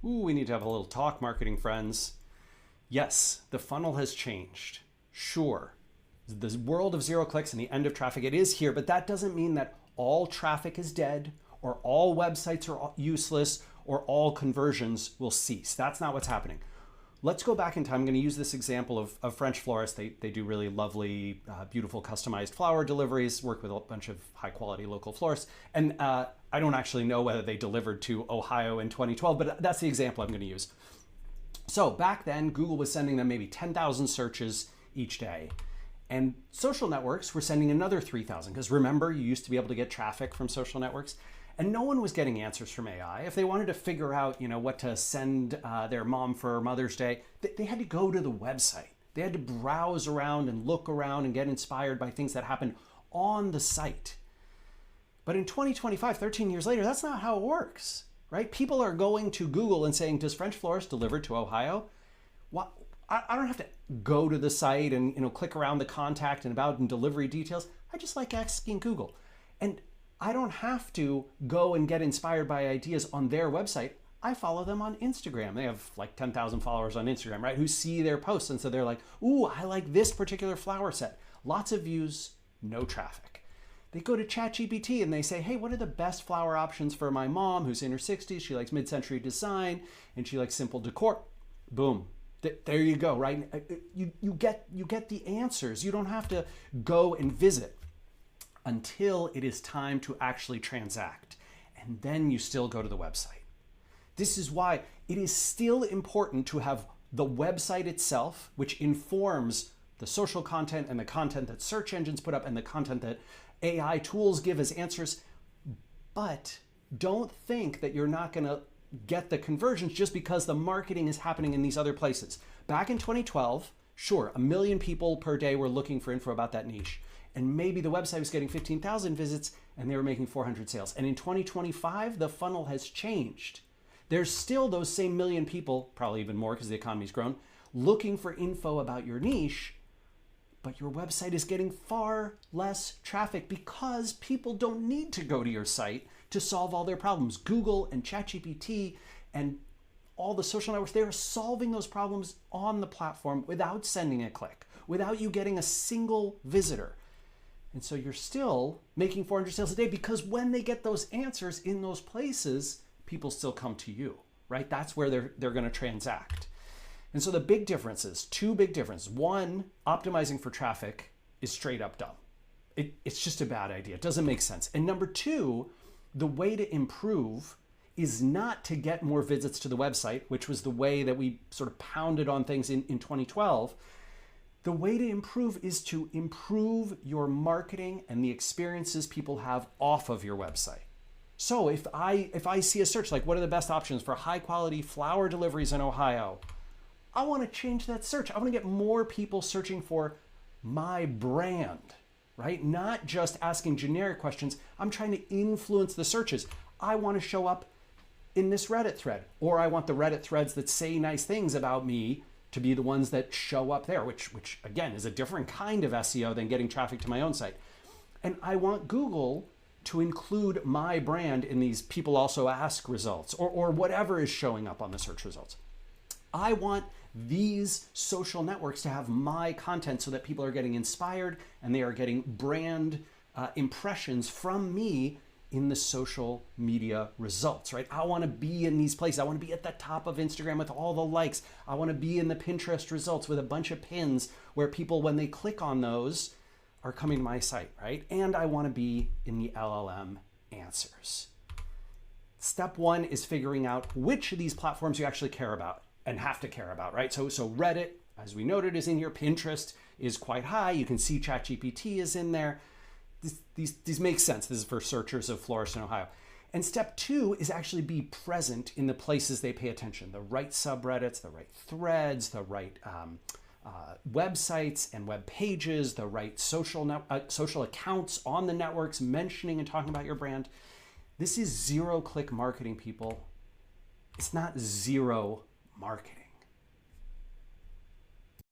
Ooh, we need to have a little talk, marketing friends. Yes, the funnel has changed. Sure, the world of zero clicks and the end of traffic, it is here, but that doesn't mean that all traffic is dead or all websites are useless or all conversions will cease. That's not what's happening. Let's go back in time. I'm going to use this example of French florists. They do really lovely, beautiful customized flower deliveries, work with a bunch of high quality local florists. And I don't actually know whether they delivered to Ohio in 2012, but that's the example I'm going to use. So back then, Google was sending them maybe 10,000 searches each day. And social networks were sending another 3,000. Because remember, you used to be able to get traffic from social networks. And no one was getting answers from AI. If they wanted to figure out, what to send their mom for Mother's Day, they had to go to the website. They had to browse around and look around and get inspired by things that happened on the site. But in 2025, 13 years later, that's not how it works, right? People are going to Google and saying, does French florist deliver to Ohio? What? I don't have to go to the site and click around the contact and about and delivery details. I just like asking Google. And I don't have to go and get inspired by ideas on their website. I follow them on Instagram. They have like 10,000 followers on Instagram, right? Who see their posts. And so they're like, ooh, I like this particular flower set. Lots of views, no traffic. They go to ChatGPT and they say, hey, what are the best flower options for my mom who's in her 60s? She likes mid-century design and she likes simple decor. Boom. There you go, right? You get the answers. You don't have to go and visit until it is time to actually transact. And then you still go to the website. This is why it is still important to have the website itself, which informs the social content and the content that search engines put up and the content that AI tools give as answers. But don't think that you're not going to get the conversions just because the marketing is happening in these other places. Back in 2012, sure, 1 million people per day were looking for info about that niche. And maybe the website was getting 15,000 visits and they were making 400 sales. And in 2025, the funnel has changed. There's still those same 1 million people, probably even more because the economy's grown, looking for info about your niche, but your website is getting far less traffic because people don't need to go to your site to solve all their problems. Google and ChatGPT and all the social networks, they are solving those problems on the platform without sending a click, without you getting a single visitor. And so you're still making 400 sales a day because when they get those answers in those places, people still come to you, right? That's where they're going to transact. And so the big differences, two big differences. One, optimizing for traffic is straight up dumb. It's just a bad idea. It doesn't make sense. And number two, the way to improve is not to get more visits to the website, which was the way that we sort of pounded on things in 2012. The way to improve is to improve your marketing and the experiences people have off of your website. So if I see a search like what are the best options for high quality flower deliveries in Ohio, I want to change that search. I want to get more people searching for my brand, right? Not just asking generic questions. I'm trying to influence the searches. I want to show up in this Reddit thread, or I want the Reddit threads that say nice things about me to be the ones that show up there, which again is a different kind of SEO than getting traffic to my own site. And I want Google to include my brand in these people also ask results or whatever is showing up on the search results. I want these social networks to have my content so that people are getting inspired and they are getting brand impressions from me in the social media results, right? I want to be in these places. I want to be at the top of Instagram with all the likes. I want to be in the Pinterest results with a bunch of pins where people, when they click on those, are coming to my site, right? And I want to be in the LLM answers. Step one is figuring out which of these platforms you actually care about and have to care about, right? So Reddit, as we noted, is in here. Pinterest is quite high. You can see ChatGPT is in there. These make sense. This is for searchers of florists in Ohio. And step two is actually be present in the places they pay attention, the right subreddits, the right threads, the right websites and web pages, the right social accounts on the networks mentioning and talking about your brand. This is zero-click marketing, people. It's not zero marketing.